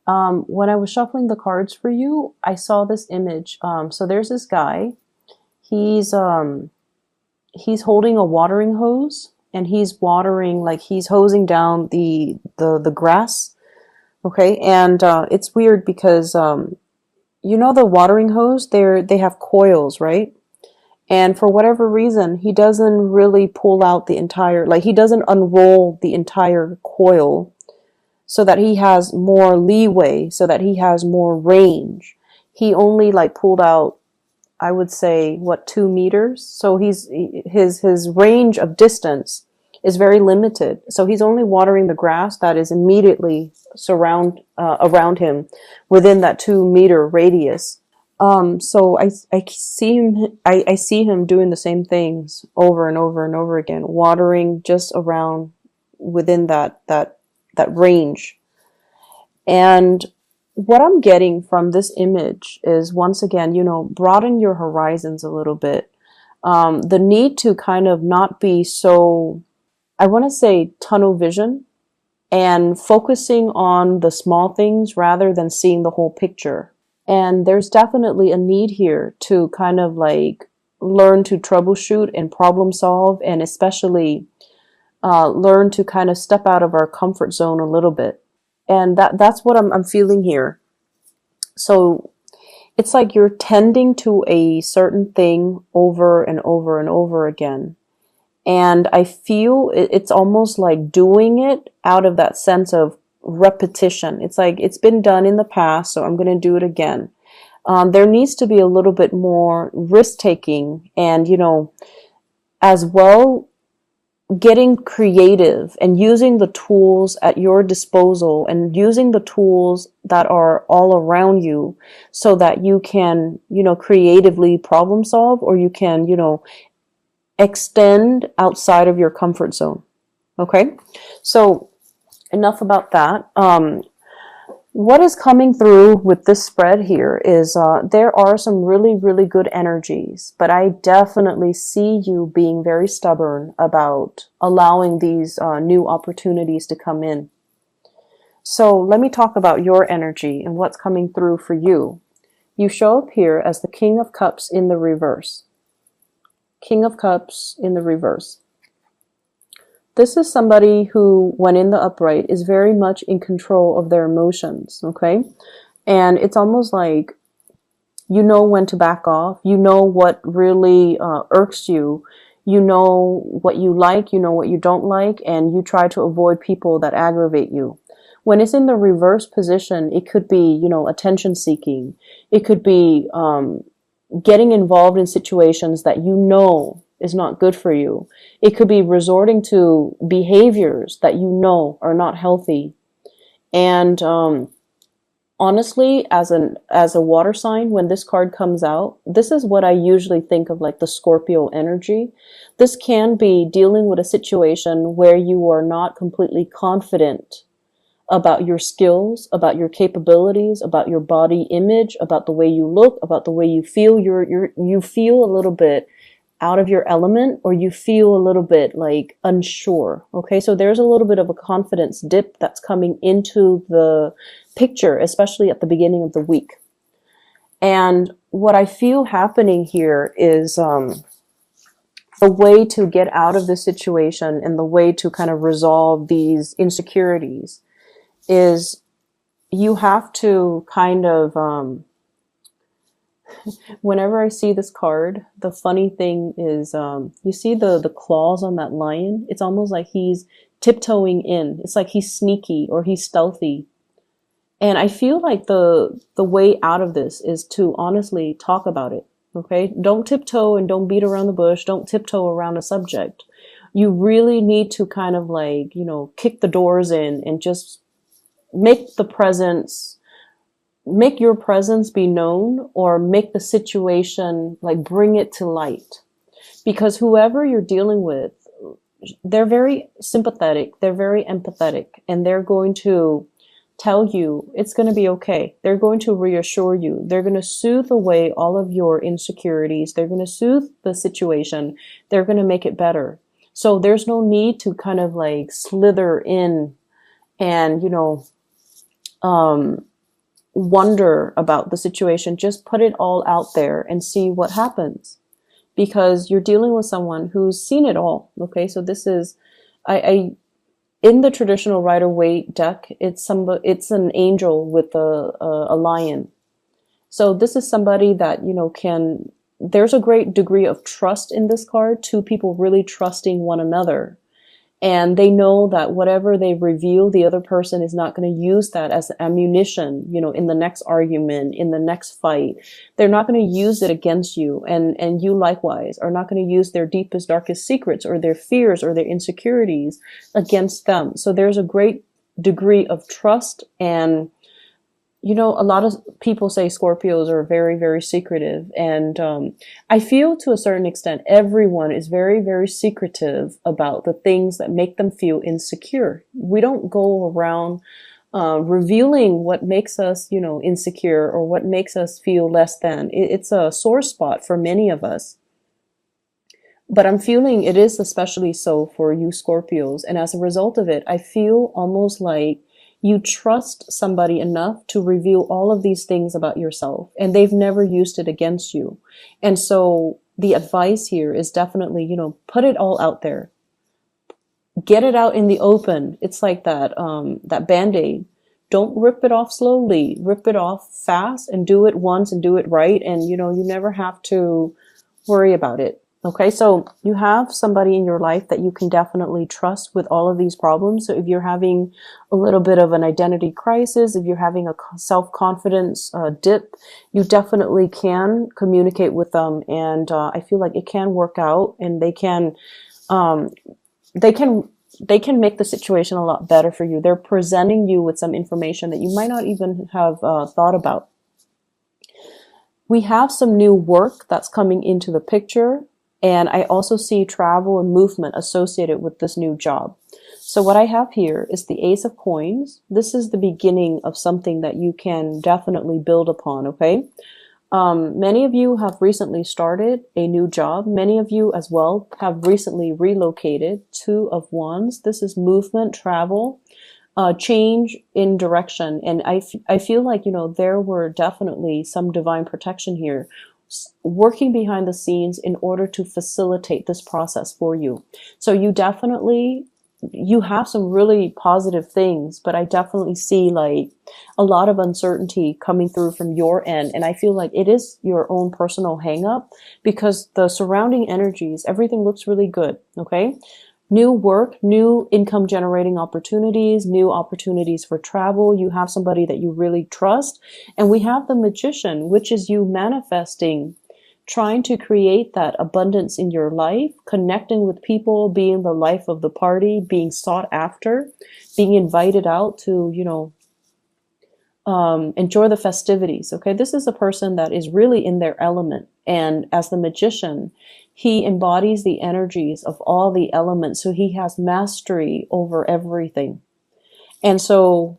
When I was shuffling the cards for you, I saw this image. So there's this guy. He's he's holding a watering hose and he's watering, like he's hosing down the grass. Okay, and it's weird because you know the watering hose, they have coils, right? And for whatever reason, he doesn't really pull out the entire, like he doesn't unroll the entire coil so that he has more leeway, so that he has more range. He only like pulled out, I would say, what, 2 meters? So his range of distance is very limited. So he's only watering the grass that is immediately around him within that 2 meter radius. So I see him doing the same things over and over and over again, watering just around within that range. And what I'm getting from this image is, once again, broaden your horizons a little bit. The need to kind of not be so, I want to say, tunnel vision, and focusing on the small things rather than seeing the whole picture. And there's definitely a need here to kind of like learn to troubleshoot and problem solve, and especially learn to kind of step out of our comfort zone a little bit. And that's what I'm feeling here. So it's like you're tending to a certain thing over and over and over again. And I feel it's almost like doing it out of that sense of repetition. It's like it's been done in the past, so I'm going to do it again. There needs to be a little bit more risk taking, and as well, getting creative and using the tools at your disposal and using the tools that are all around you so that you can, creatively problem solve, or you can, extend outside of your comfort zone. Okay. So enough about that. What is coming through with this spread here is there are some really, really good energies, but I definitely see you being very stubborn about allowing these new opportunities to come in. So let me talk about your energy and what's coming through for you. You show up here as the King of Cups in the reverse. King of Cups in the reverse. This is somebody who, when in the upright, is very much in control of their emotions, okay? And it's almost like you know when to back off. You know what really irks you. You know what you like, you know what you don't like, and you try to avoid people that aggravate you. When it's in the reverse position, it could be, attention seeking. It could be getting involved in situations that is not good for you. It could be resorting to behaviors that are not healthy. And honestly, as a water sign, when this card comes out, this is what I usually think of, like the Scorpio energy. This can be dealing with a situation where you are not completely confident about your skills, about your capabilities, about your body image, about the way you look, about the way you feel. You feel a little bit out of your element, or you feel a little bit like unsure. Okay, so there's a little bit of a confidence dip that's coming into the picture, especially at the beginning of the week. And what I feel happening here is the way to get out of this situation and the way to kind of resolve these insecurities is you have to kind of whenever I see this card, the funny thing is, you see the claws on that lion? It's almost like he's tiptoeing in. It's like he's sneaky or he's stealthy. And I feel like the way out of this is to honestly talk about it. Okay? Don't tiptoe and don't beat around the bush. Don't tiptoe around a subject. You really need to kind of like, kick the doors in and just make your presence be known, or make the situation, like bring it to light. Because whoever you're dealing with, they're very sympathetic, they're very empathetic, and they're going to tell you it's going to be okay. They're going to reassure you. They're going to soothe away all of your insecurities. They're going to soothe the situation. They're going to make it better. So there's no need to kind of like slither in and, wonder about the situation. Just put it all out there and see what happens, because you're dealing with someone who's seen it all. Okay, so this is, I in the traditional Rider-Waite deck, it's an angel with a lion. So this is somebody that, you know, there's a great degree of trust in this card, two people really trusting one another. And they know that whatever they reveal, the other person is not going to use that as ammunition, you know, in the next argument, in the next fight. They're not going to use it against you. And you likewise are not going to use their deepest, darkest secrets or their fears or their insecurities against them. So there's a great degree of trust. And you know, a lot of people say Scorpios are very, very secretive. And I feel to a certain extent, everyone is very, very secretive about the things that make them feel insecure. We don't go around revealing what makes us, you know, insecure or what makes us feel less than. It's a sore spot for many of us. But I'm feeling it is especially so for you Scorpios. And as a result of it, I feel almost like you trust somebody enough to reveal all of these things about yourself, and they've never used it against you. And so the advice here is definitely, you know, put it all out there. Get it out in the open. It's like that Band-Aid. Don't rip it off slowly. Rip it off fast and do it once and do it right. And, you know, you never have to worry about it. Okay, so you have somebody in your life that you can definitely trust with all of these problems. So if you're having a little bit of an identity crisis, if you're having a self-confidence dip, you definitely can communicate with them. And I feel like it can work out, and they can make the situation a lot better for you. They're presenting you with some information that you might not even have thought about. We have some new work that's coming into the picture. And I also see travel and movement associated with this new job. So what I have here is the Ace of Coins. This is the beginning of something that you can definitely build upon, okay? Many of you have recently started a new job. Many of you as well have recently relocated. Two of Wands. This is movement, travel, change in direction. And I feel like, you know, there were definitely some divine protection here, working behind the scenes in order to facilitate this process for you. So you have some really positive things, but I definitely see like a lot of uncertainty coming through from your end. And I feel like it is your own personal hang up, because the surrounding energies, everything looks really good. Okay. New work, new income generating opportunities, new opportunities for travel. You have somebody that you really trust. And we have the Magician, which is you manifesting, trying to create that abundance in your life, connecting with people, being the life of the party, being sought after, being invited out to, you know, enjoy the festivities. Okay. This is a person that is really in their element. And as the Magician, he embodies the energies of all the elements. So he has mastery over everything. And so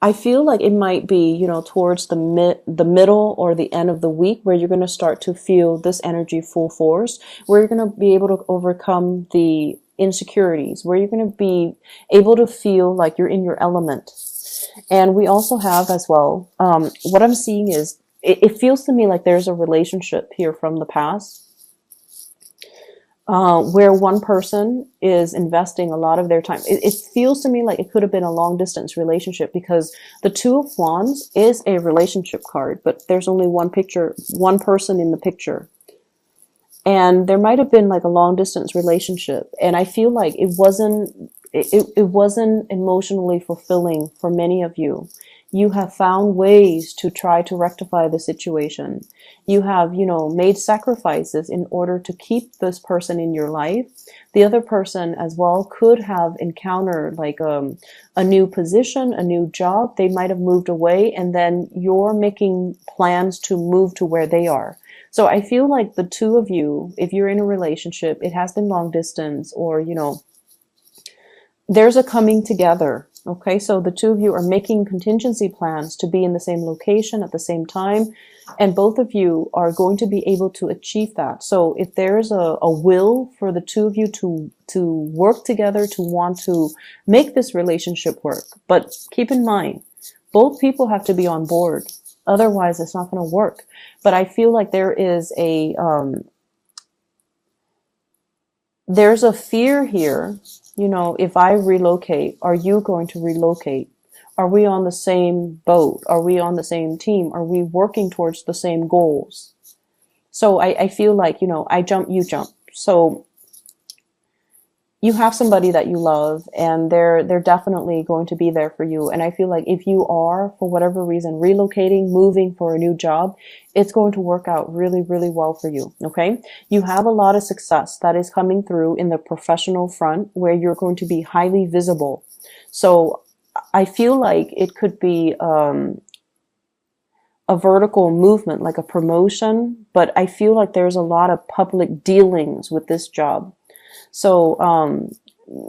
I feel like it might be, you know, towards the middle or the end of the week where you're going to start to feel this energy full force, where you're going to be able to overcome the insecurities, where you're going to be able to feel like you're in your element. And we also have as well, what I'm seeing is, it feels to me like there's a relationship here from the past where one person is investing a lot of their time. It feels to me like it could have been a long distance relationship, because the Two of Wands is a relationship card, but there's only one person in the picture. And there might have been like a long distance relationship. And I feel like it wasn't emotionally fulfilling for many of you. You have found ways to try to rectify the situation. You have, you know, made sacrifices in order to keep this person in your life. The other person as well could have encountered like a new position, a new job. They might have moved away, and then you're making plans to move to where they are. So I feel like the two of you, if you're in a relationship, it has been long distance, or, you know, there's a coming together. Okay, so the two of you are making contingency plans to be in the same location at the same time, and both of you are going to be able to achieve that. So if there's a will for the two of you to work together, to want to make this relationship work, but keep in mind, both people have to be on board. Otherwise, it's not going to work. But I feel like there's a fear here. You know, if I relocate, are you going to relocate? Are we on the same boat? Are we on the same team? Are we working towards the same goals? So I feel like, you know, I jump, you jump. So you have somebody that you love, and they're definitely going to be there for you. And I feel like if you are, for whatever reason, relocating, moving for a new job, it's going to work out really, really well for you. Okay. You have a lot of success that is coming through in the professional front, where you're going to be highly visible. So I feel like it could be, a vertical movement, like a promotion, but I feel like there's a lot of public dealings with this job. So,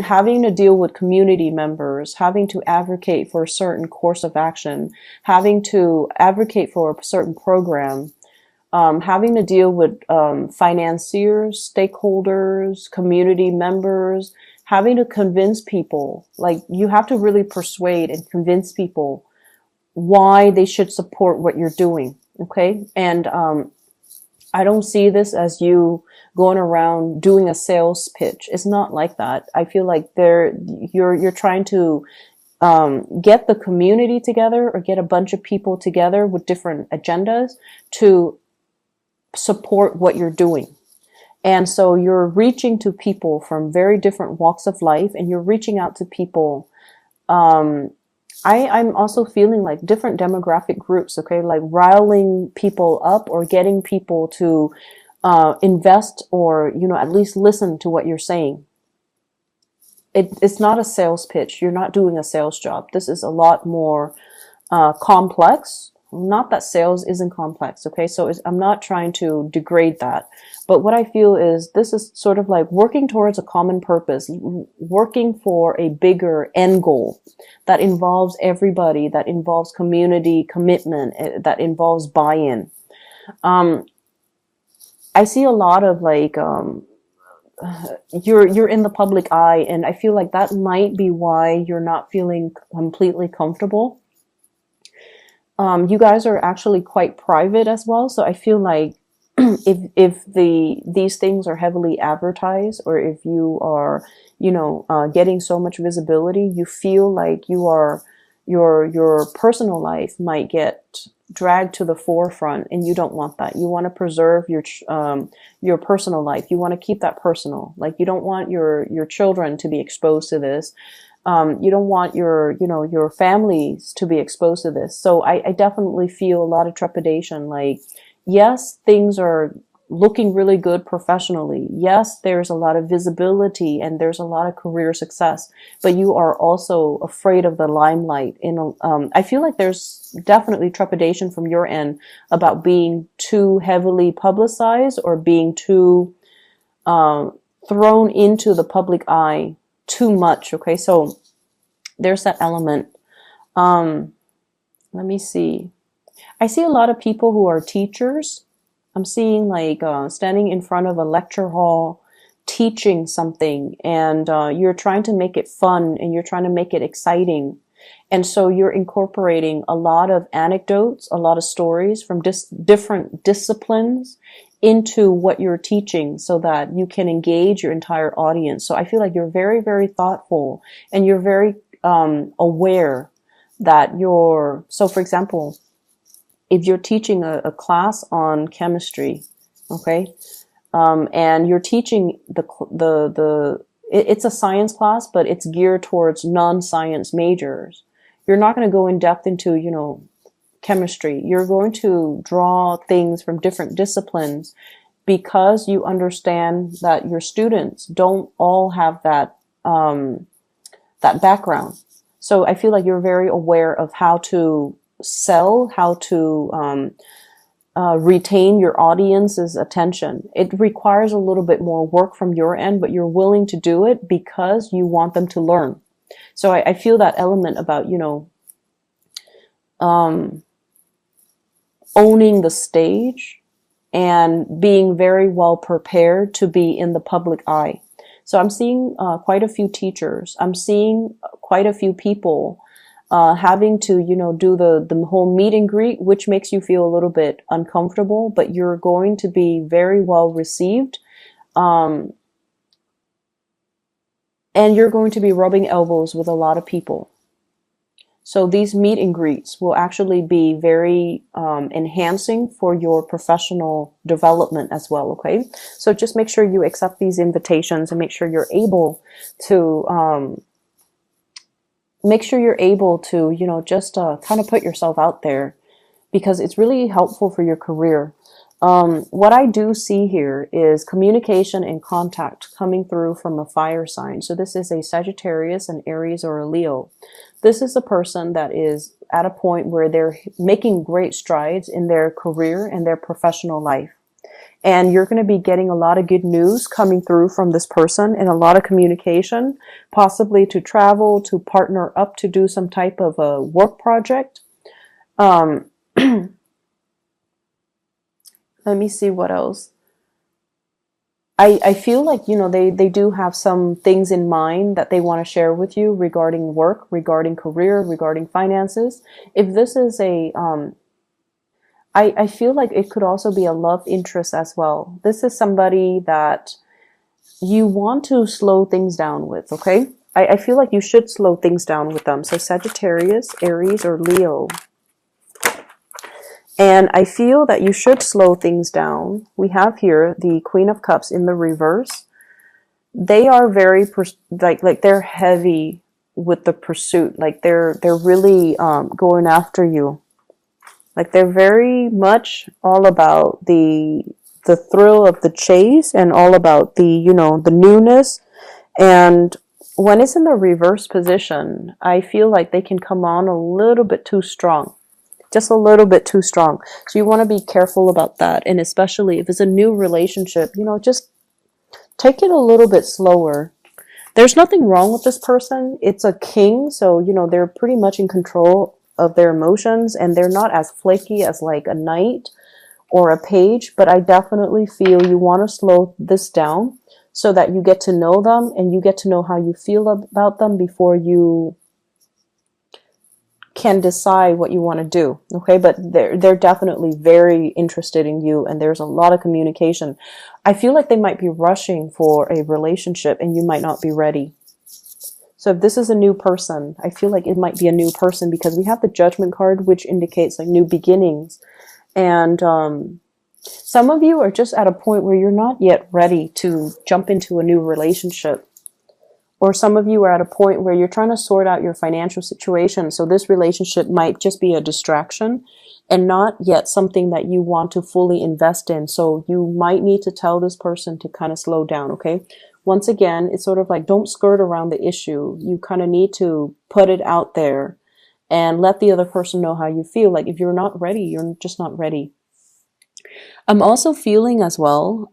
having to deal with community members, having to advocate for a certain course of action, having to advocate for a certain program, having to deal with financiers, stakeholders, community members, having to convince people, like you have to really persuade and convince people why they should support what you're doing. Okay. And, I don't see this as you going around doing a sales pitch. It's not like that. I feel like you're trying to, get the community together, or get a bunch of people together with different agendas to support what you're doing. And so you're reaching to people from very different walks of life, and you're reaching out to people, I'm also feeling like different demographic groups, okay, like riling people up or getting people to invest, or, you know, at least listen to what you're saying. It's not a sales pitch. You're not doing a sales job. This is a lot more complex. Not that sales isn't complex, okay? So I'm not trying to degrade that. But what I feel is this is sort of like working towards a common purpose, working for a bigger end goal that involves everybody, that involves community commitment, that involves buy-in. I see a lot of like, you're in the public eye, and I feel like that might be why you're not feeling completely comfortable. You guys are actually quite private as well. So I feel like if these things are heavily advertised, or if you are, you know, getting so much visibility, you feel like your personal life might get dragged to the forefront, and you don't want that. You want to preserve your personal life. You want to keep that personal. Like, you don't want your children to be exposed to this. You don't want your families to be exposed to this. So I definitely feel a lot of trepidation. Like, yes, things are looking really good professionally. Yes, there's a lot of visibility and there's a lot of career success, but you are also afraid of the limelight. I feel like there's definitely trepidation from your end about being too heavily publicized, or being too thrown into the public eye too much. Okay, so there's that element. Let me see. I see a lot of people who are teachers. I'm seeing like standing in front of a lecture hall, teaching something, and you're trying to make it fun, and you're trying to make it exciting. And so you're incorporating a lot of anecdotes, a lot of stories from different disciplines into what you're teaching, so that you can engage your entire audience. So I feel like you're very, very thoughtful, and you're very aware that so for example, if you're teaching a class on chemistry, okay, and you're teaching it's a science class, but it's geared towards non-science majors. You're not going to go in depth into, chemistry. You're going to draw things from different disciplines, because you understand that your students don't all have that background. So I feel like you're very aware of how to sell, how to retain your audience's attention. It requires a little bit more work from your end, but you're willing to do it because you want them to learn. So I feel that element about, owning the stage and being very well prepared to be in the public eye. So I'm seeing quite a few teachers. I'm seeing quite a few people having to, do the whole meet and greet, which makes you feel a little bit uncomfortable, but you're going to be very well received. Um, and you're going to be rubbing elbows with a lot of people. So these meet and greets will actually be very enhancing for your professional development as well, okay? So just make sure you accept these invitations and make sure you're able to, just kind of put yourself out there, because it's really helpful for your career. What I do see here is communication and contact coming through from a fire sign. So this is a Sagittarius, an Aries, or a Leo. This is a person that is at a point where they're making great strides in their career and their professional life. And you're going to be getting a lot of good news coming through from this person, and a lot of communication, possibly to travel, to partner up, to do some type of a work project. Let me see what else. I feel like, they do have some things in mind that they want to share with you regarding work, regarding career, regarding finances. If this is I feel like it could also be a love interest as well. This is somebody that you want to slow things down with, okay? I feel like you should slow things down with them. So Sagittarius, Aries, or Leo. And I feel that you should slow things down. We have here the Queen of Cups in the reverse. They are very, like they're heavy with the pursuit. Like they're really going after you. Like they're very much all about the thrill of the chase, and all about the, the newness. And when it's in the reverse position, I feel like they can come on a little bit too strong. Just a little bit too strong. So you want to be careful about that. And especially if it's a new relationship, just take it a little bit slower. There's nothing wrong with this person. It's a king. So, they're pretty much in control of their emotions, and they're not as flaky as like a knight or a page. But I definitely feel you want to slow this down so that you get to know them and you get to know how you feel about them before you can decide what you want to do. Okay, but they're definitely very interested in you, and there's a lot of communication. I feel like they might be rushing for a relationship and you might not be ready. So if this is a new person, I feel like it might be a new person, because we have the Judgment card, which indicates like new beginnings. And some of you are just at a point where you're not yet ready to jump into a new relationship. Or some of you are at a point where you're trying to sort out your financial situation. So this relationship might just be a distraction and not yet something that you want to fully invest in. So you might need to tell this person to kind of slow down, okay? Once again, it's sort of like, don't skirt around the issue. You kind of need to put it out there and let the other person know how you feel. Like if you're not ready, you're just not ready. I'm also feeling as well,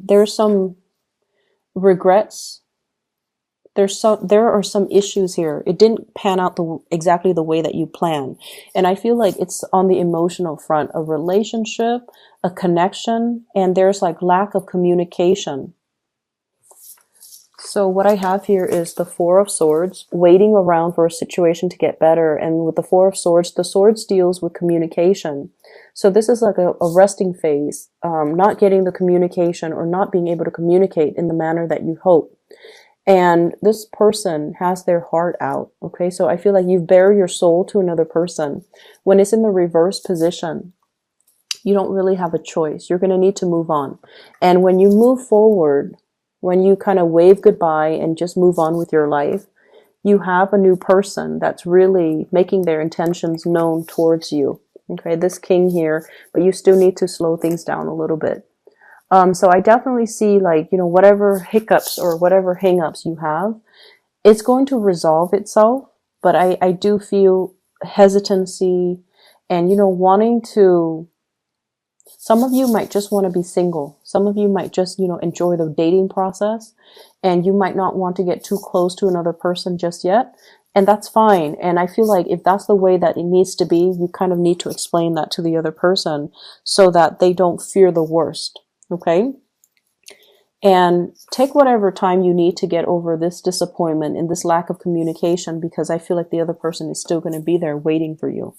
there's some regrets. There are some issues here. It didn't pan out exactly the way that you planned. And I feel like it's on the emotional front, a relationship, a connection, and there's like lack of communication. So what I have here is the Four of Swords, waiting around for a situation to get better. And with the Four of Swords, the Swords deals with communication. So this is like a resting phase, not getting the communication or not being able to communicate in the manner that you hope. And this person has their heart out, okay? So I feel like you've bared your soul to another person. When it's in the reverse position, you don't really have a choice. You're going to need to move on. And when you move forward, when you kind of wave goodbye and just move on with your life, you have a new person that's really making their intentions known towards you, okay? This king here, but you still need to slow things down a little bit. So I definitely see like, whatever hiccups or whatever hangups you have, it's going to resolve itself. But I do feel hesitancy and, wanting to, some of you might just want to be single. Some of you might just, enjoy the dating process, and you might not want to get too close to another person just yet. And that's fine. And I feel like if that's the way that it needs to be, you kind of need to explain that to the other person so that they don't fear the worst. Okay. And take whatever time you need to get over this disappointment and this lack of communication, because I feel like the other person is still going to be there waiting for you.